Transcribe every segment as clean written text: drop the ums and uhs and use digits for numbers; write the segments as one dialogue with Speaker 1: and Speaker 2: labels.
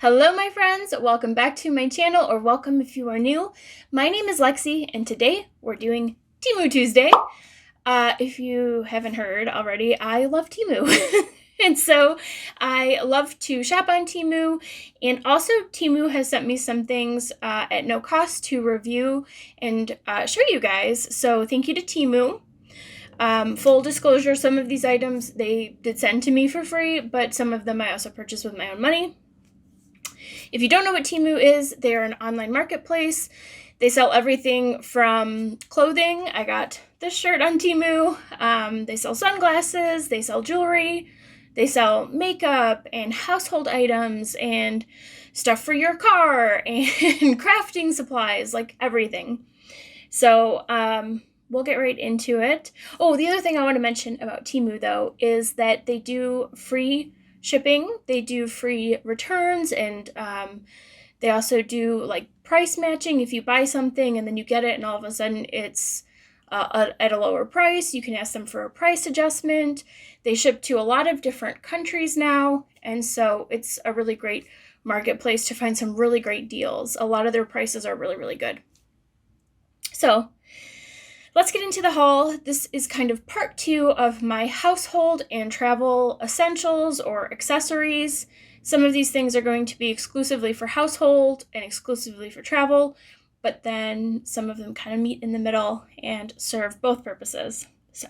Speaker 1: Hello my friends, welcome back to my channel, or welcome if you are new. My name is Lexi and today we're doing Temu Tuesday. If you haven't heard already, I love Temu. And so I love to shop on Temu, and also Temu has sent me some things at no cost to review and show you guys. So thank you to Temu. Full disclosure, some of these items they did send to me for free, but some of them I also purchased with my own money. If you don't know what Temu is, they're an online marketplace. They sell everything from clothing. I got this shirt on Temu. They sell sunglasses, they sell jewelry, they sell makeup and household items and stuff for your car and crafting supplies, like everything. So we'll get right into it. Oh, the other thing I want to mention about Temu though is that they do free shipping, they do free returns, and they also do like price matching. If you buy something and then you get it and all of a sudden it's at a lower price, you can ask them for a price adjustment. They ship to a lot of different countries now, and so it's a really great marketplace to find some really great deals. A lot of their prices are really, really good. So let's get into the haul. This is kind of part 2 of my household and travel essentials or accessories. Some of these things are going to be exclusively for household and exclusively for travel, but then some of them kind of meet in the middle and serve both purposes. So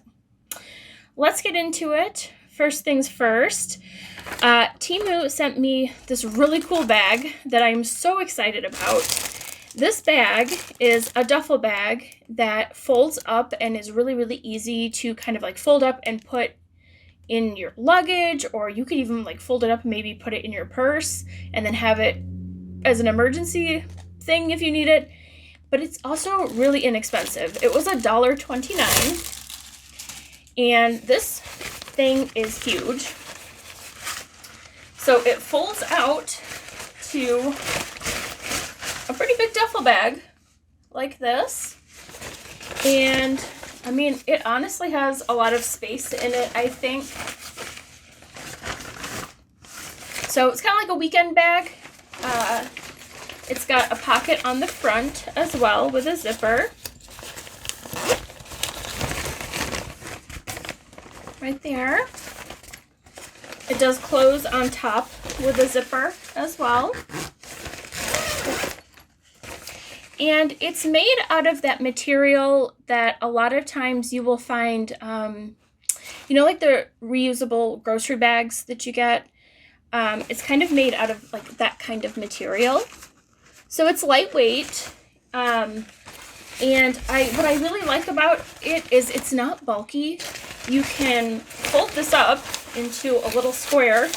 Speaker 1: let's get into it. First things first, Temu sent me this really cool bag that I'm so excited about. This bag is a duffel bag that folds up and is really, really easy to kind of like fold up and put in your luggage, or you could even like fold it up and maybe put it in your purse and then have it as an emergency thing if you need it. But it's also really inexpensive. It was $1.29, and this thing is huge. So it folds out to a pretty big duffel bag like this, and I mean, it honestly has a lot of space in it, I think. So it's kind of like a weekend bag. It's got a pocket on the front as well with a zipper right there. It does close on top with a zipper as well. And it's made out of that material that a lot of times you will find, like the reusable grocery bags that you get. It's kind of made out of like that kind of material. So it's lightweight. And what I really like about it is it's not bulky. You can fold this up into a little square.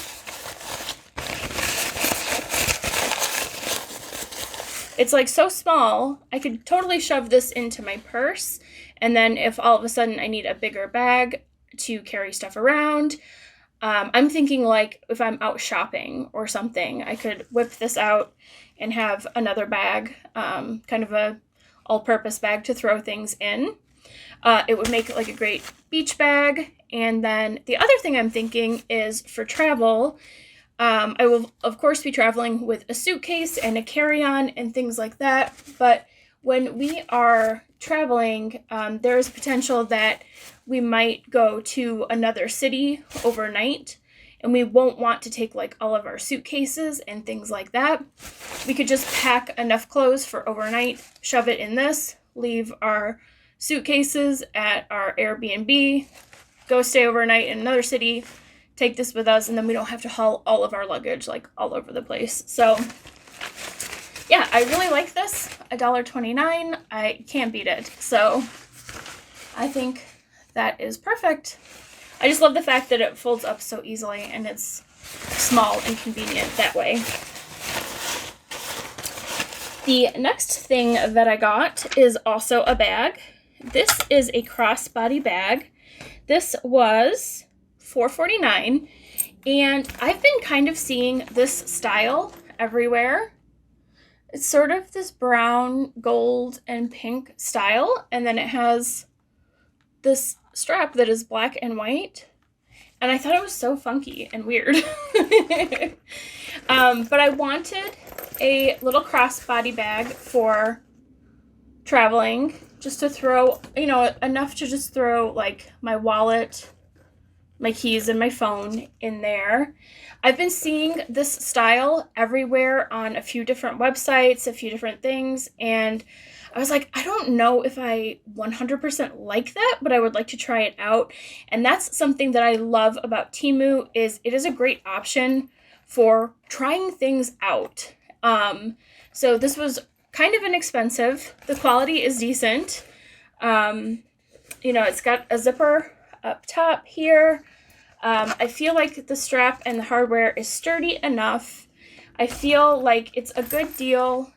Speaker 1: It's like so small, I could totally shove this into my purse, and then if all of a sudden I need a bigger bag to carry stuff around, I'm thinking like if I'm out shopping or something, I could whip this out and have another bag, kind of a all-purpose bag to throw things in. It would make it like a great beach bag. And then the other thing I'm thinking is for travel, I will, of course, be traveling with a suitcase and a carry-on and things like that. But when we are traveling, there is potential that we might go to another city overnight, and we won't want to take like all of our suitcases and things like that. We could just pack enough clothes for overnight, shove it in this, leave our suitcases at our Airbnb, go stay overnight in another city, take this with us, and then we don't have to haul all of our luggage like all over the place. So yeah, I really like this. $1.29, I can't beat it. So I think that is perfect. I just love the fact that it folds up so easily and it's small and convenient that way. The next thing that I got is also a bag. This is a crossbody bag. This was $4.49, and I've been kind of seeing this style everywhere. It's sort of this brown, gold, and pink style, and then it has this strap that is black and white, and I thought it was so funky and weird. But I wanted a little crossbody bag for traveling, just to throw, enough to just throw like my wallet, my keys, and my phone in there. I've been seeing this style everywhere on a few different websites, a few different things, and I was like, I don't know if I 100% like that, but I would like to try it out. And that's something that I love about Temu, is it is a great option for trying things out. So this was kind of inexpensive. The quality is decent. It's got a zipper up top here. I feel like the strap and the hardware is sturdy enough. I feel like it's a good deal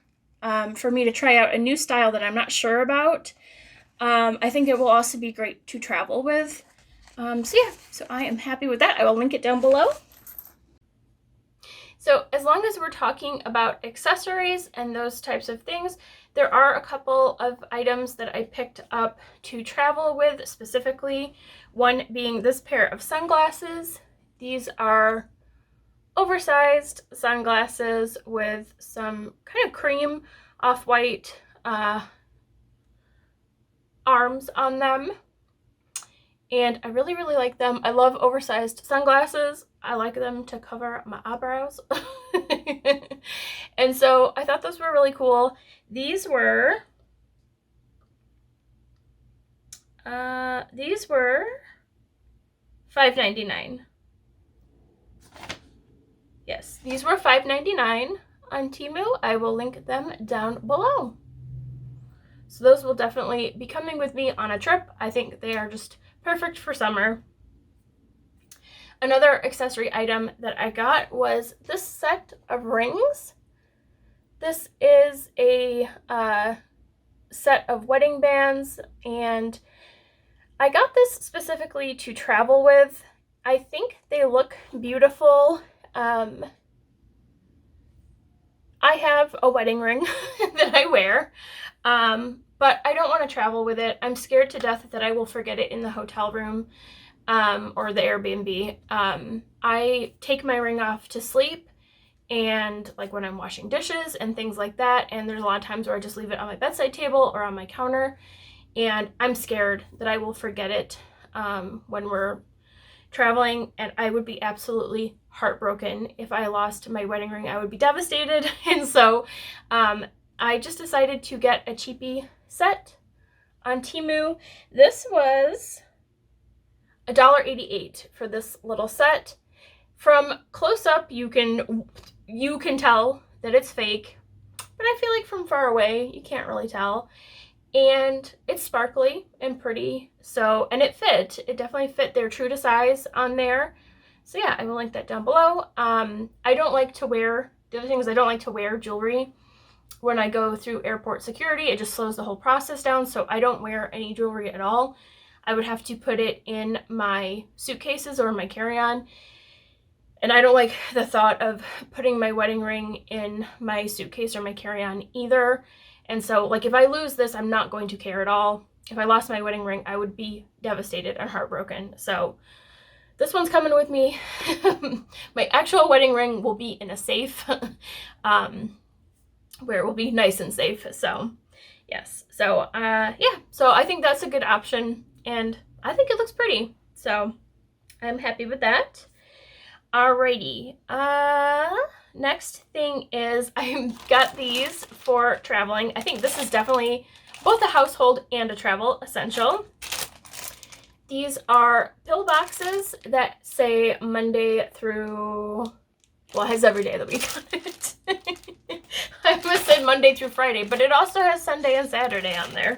Speaker 1: for me to try out a new style that I'm not sure about. I think it will also be great to travel with. So I am happy with that. I will link it down below. So as long as we're talking about accessories and those types of things, there are a couple of items that I picked up to travel with specifically. One being this pair of sunglasses. These are oversized sunglasses with some kind of cream off-white arms on them. And I really, really like them. I love oversized sunglasses. I like them to cover my eyebrows. And so I thought those were really cool. These were $5.99. Yes, these were $5.99 on Temu. I will link them down below. So those will definitely be coming with me on a trip. I think they are just perfect for summer. Another accessory item that I got was this set of rings. This is a set of wedding bands, and I got this specifically to travel with. I think they look beautiful. I have a wedding ring that I wear, but I don't want to travel with it. I'm scared to death that I will forget it in the hotel room or the Airbnb. I take my ring off to sleep, and like when I'm washing dishes and things like that, and there's a lot of times where I just leave it on my bedside table or on my counter, and I'm scared that I will forget it when we're traveling, and I would be absolutely heartbroken if I lost my wedding ring. I would be devastated. And so I just decided to get a cheapie set on Temu. This was $1.88 for this little set. From close up, you can tell that it's fake, but I feel like from far away you can't really tell. And it's sparkly and pretty, and it definitely fit. They're true to size on there. So yeah, I will link that down below. The other thing is I don't like to wear jewelry when I go through airport security. It just slows the whole process down, so I don't wear any jewelry at all. I would have to put it in my suitcases or my carry-on, and I don't like the thought of putting my wedding ring in my suitcase or my carry-on either. And so, like, if I lose this, I'm not going to care at all. If I lost my wedding ring, I would be devastated and heartbroken. So this one's coming with me. My actual wedding ring will be in a safe, where it will be nice and safe. So yes. So yeah. So I think that's a good option, and I think it looks pretty. So I'm happy with that. Alrighty. Next thing is I got these for traveling. I think this is definitely both a household and a travel essential. These are pill boxes that say Monday through, well, it has every day of the week on it. I almost said Monday through Friday, but it also has Sunday and Saturday on there.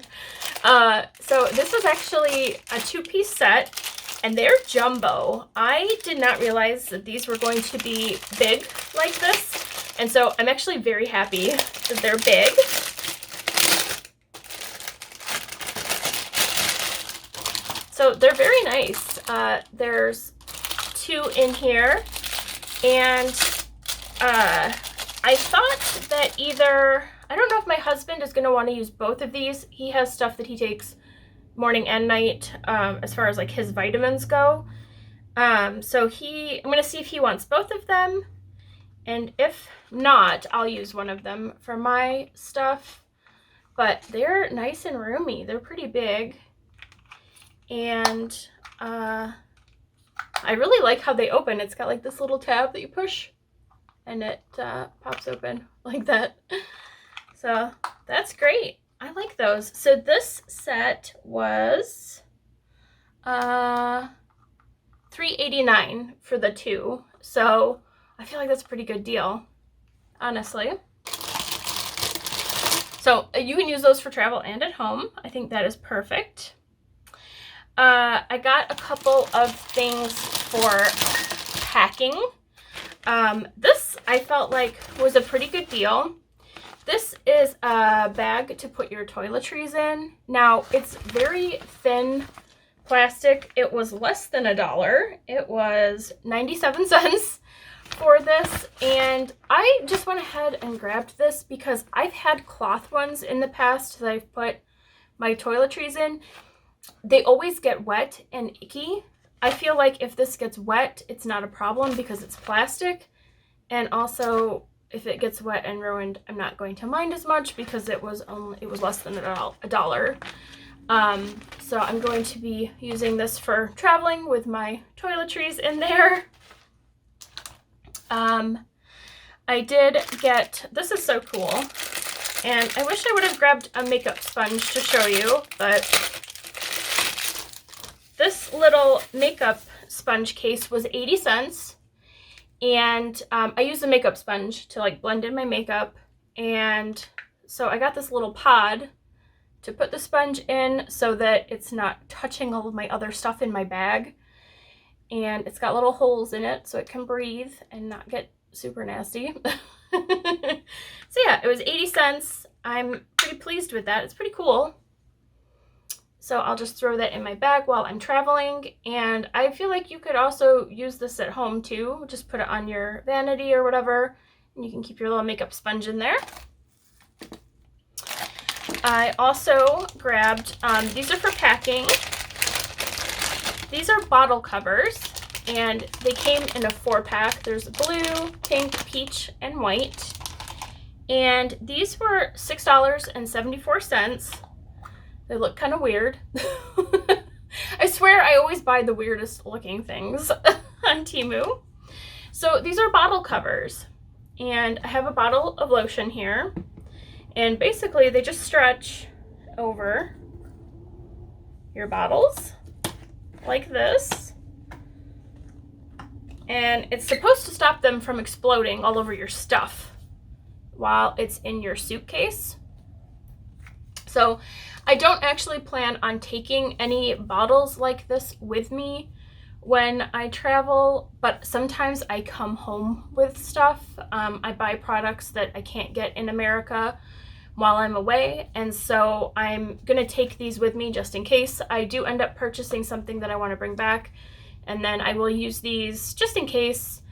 Speaker 1: So this was actually a 2-piece set, and they're jumbo. I did not realize that these were going to be big like this, and so I'm actually very happy that they're big. So they're very nice. There's 2 in here, and I thought that I don't know if my husband is going to want to use both of these. He has stuff that he takes morning and night as far as like his vitamins go. So I'm gonna see if he wants both of them, and if not, I'll use one of them for my stuff. But they're nice and roomy. They're pretty big, and I really like how they open. It's got like this little tab that you push, and it pops open like that. So that's great. I like those. So this set was $3.89 for the two. So I feel like that's a pretty good deal, honestly. So you can use those for travel and at home. I think that is perfect. I got a couple of things for packing. This I felt like was a pretty good deal. This is a bag to put your toiletries in. Now, it's very thin plastic. It was less than $1. It was 97 cents for this, and I just went ahead and grabbed this because I've had cloth ones in the past that I've put my toiletries in. They always get wet and icky. I feel like if this gets wet, it's not a problem because it's plastic, and also if it gets wet and ruined, I'm not going to mind as much because it was less than $1. So I'm going to be using this for traveling with my toiletries in there. I did get, this is so cool, and I wish I would have grabbed a makeup sponge to show you, but this little makeup sponge case was 80 cents. And I use a makeup sponge to like blend in my makeup, and so I got this little pod to put the sponge in so that it's not touching all of my other stuff in my bag, and it's got little holes in it so it can breathe and not get super nasty. So yeah, it was 80 cents. I'm pretty pleased with that. It's pretty cool. So I'll just throw that in my bag while I'm traveling. And I feel like you could also use this at home too. Just put it on your vanity or whatever, and you can keep your little makeup sponge in there. I also grabbed, these are for packing. These are bottle covers, and they came in a 4-pack. There's blue, pink, peach, and white. And these were $6.74. They look kind of weird. I swear I always buy the weirdest looking things on Temu. So these are bottle covers, and I have a bottle of lotion here, and basically they just stretch over your bottles like this, and it's supposed to stop them from exploding all over your stuff while it's in your suitcase. So I don't actually plan on taking any bottles like this with me when I travel, but sometimes I come home with stuff. I buy products that I can't get in America while I'm away, and so I'm gonna take these with me just in case I do end up purchasing something that I want to bring back, and then I will use these just in case.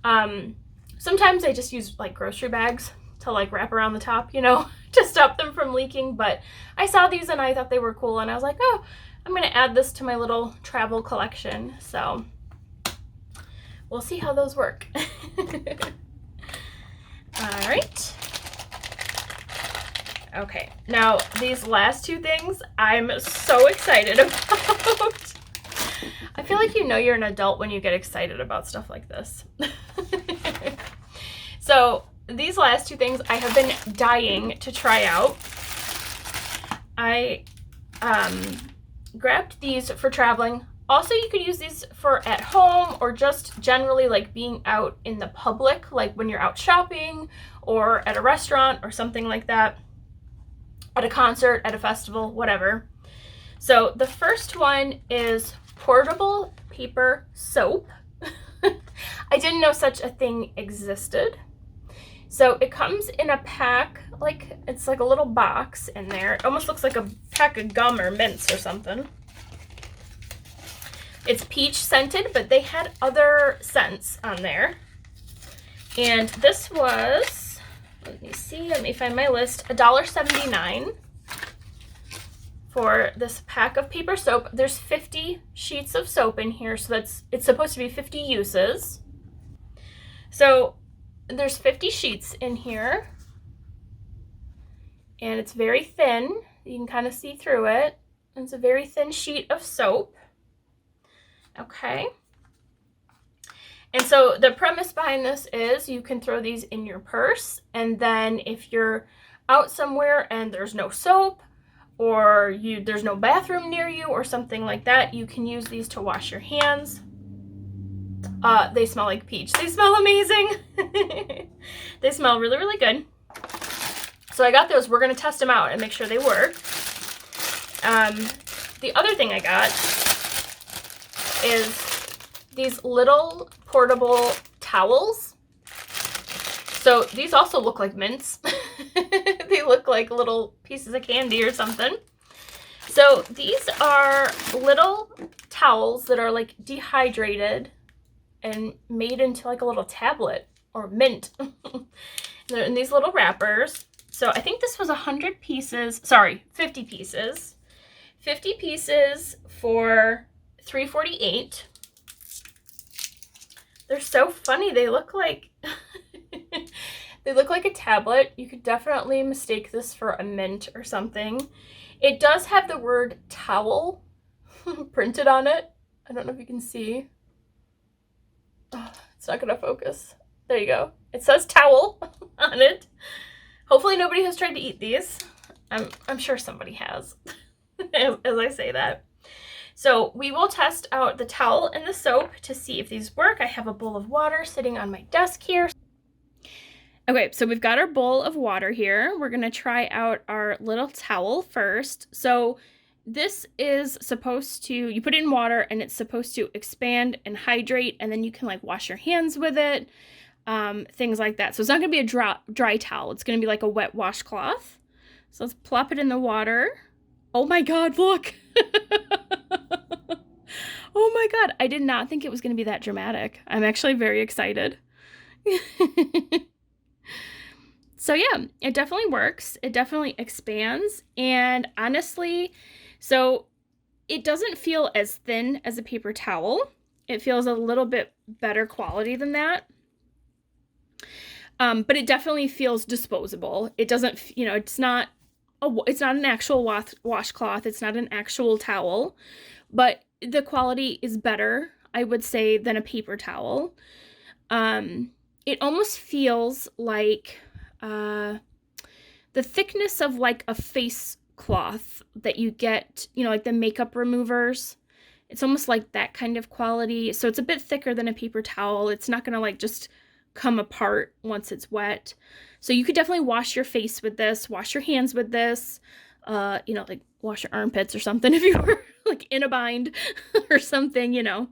Speaker 1: Sometimes I just use like grocery bags to like wrap around the top, you know, to stop them from leaking, but I saw these and I thought they were cool, and I was like, oh, I'm gonna add this to my little travel collection. So we'll see how those work. All right. Okay, now these last two things I'm so excited about. I feel like you know you're an adult when you get excited about stuff like this. So these last two things I have been dying to try out. I grabbed these for traveling. Also, you could use these for at home or just generally like being out in the public, like when you're out shopping or at a restaurant or something like that, at a concert, at a festival, whatever. So the first one is portable paper soap. I didn't know such a thing existed. So it comes in a pack, like it's like a little box in there. It almost looks like a pack of gum or mints or something. It's peach scented, but they had other scents on there. And this was, let me see, let me find my list, $1.79 for this pack of paper soap. There's 50 sheets of soap in here, so it's supposed to be 50 uses. So there's 50 sheets in here, and it's very thin. You can kind of see through it. It's a very thin sheet of soap. Okay. And so the premise behind this is you can throw these in your purse, and then if you're out somewhere and there's no soap, or there's no bathroom near you or something like that, you can use these to wash your hands. They smell like peach. They smell amazing. They smell really, really good. So I got those. We're going to test them out and make sure they work. The other thing I got is these little portable towels. So these also look like mints. They look like little pieces of candy or something. So these are little towels that are like dehydrated and made into like a little tablet or mint. They're in these little wrappers. So I think this was 100 pieces, sorry, 50 pieces. 50 pieces for $3.48. They're so funny. They look like they look like a tablet. You could definitely mistake this for a mint or something. It does have the word towel printed on it. I don't know if you can see. Oh, it's not gonna focus. There you go. It says towel on it. Hopefully nobody has tried to eat these. I'm sure somebody has, as I say that. So we will test out the towel and the soap to see if these work. I have a bowl of water sitting on my desk here. Okay, so we've got our bowl of water here. We're gonna try out our little towel first. So this is supposed to, you put it in water and it's supposed to expand and hydrate, and then you can like wash your hands with it, things like that. So it's not gonna be a dry towel. It's gonna be like a wet washcloth. So let's plop it in the water. Oh my God, look. Oh my God, I did not think it was gonna be that dramatic. I'm actually very excited. So yeah, it definitely works. It definitely expands. And honestly, so it doesn't feel as thin as a paper towel. It feels a little bit better quality than that. But it definitely feels disposable. It doesn't, you know, it's not an actual washcloth. It's not an actual towel, but the quality is better, I would say, than a paper towel. It almost feels like the thickness of like a face cloth that you get, you know, like the makeup removers. It's almost like that kind of quality. So it's a bit thicker than a paper towel. It's not gonna like just come apart once it's wet. So you could definitely wash your face with this, wash your hands with this, you know, like wash your armpits or something if you were like in a bind or something, you know.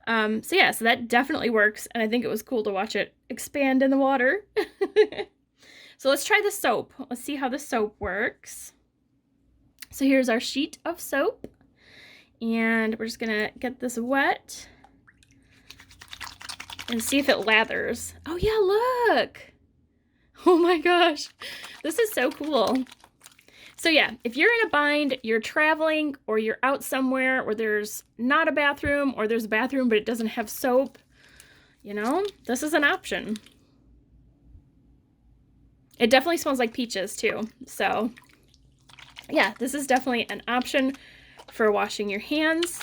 Speaker 1: So yeah, so that definitely works. And I think it was cool to watch it expand in the water. So let's try the soap. Let's see how the soap works. So here's our sheet of soap. And we're just gonna get this wet and see if it lathers. Oh yeah, look. Oh my gosh, this is so cool. So yeah, if you're in a bind, you're traveling, or you're out somewhere where there's not a bathroom, or there's a bathroom but it doesn't have soap, you know, this is an option. It definitely smells like peaches too. So yeah, this is definitely an option for washing your hands.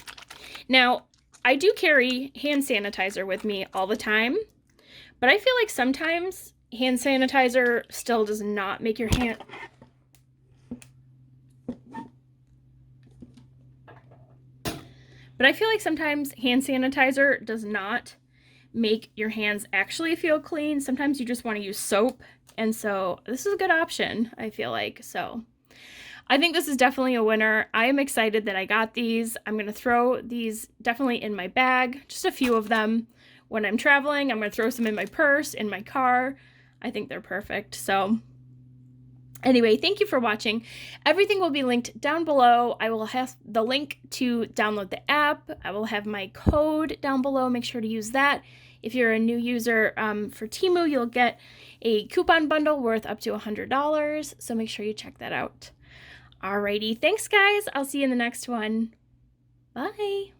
Speaker 1: Now, I do carry hand sanitizer with me all the time, but I feel like sometimes hand sanitizer still does not make your hand... But I feel like sometimes hand sanitizer does not make your hands actually feel clean. Sometimes you just want to use soap. And so this is a good option, I feel like. So I think this is definitely a winner. I am excited that I got these. I'm going to throw these definitely in my bag, just a few of them when I'm traveling. I'm going to throw some in my purse, in my car. I think they're perfect. So anyway, thank you for watching. Everything will be linked down below. I will have the link to download the app. I will have my code down below. Make sure to use that. If you're a new user for Temu, you'll get a coupon bundle worth up to $100. So make sure you check that out. Alrighty, thanks guys. I'll see you in the next one. Bye.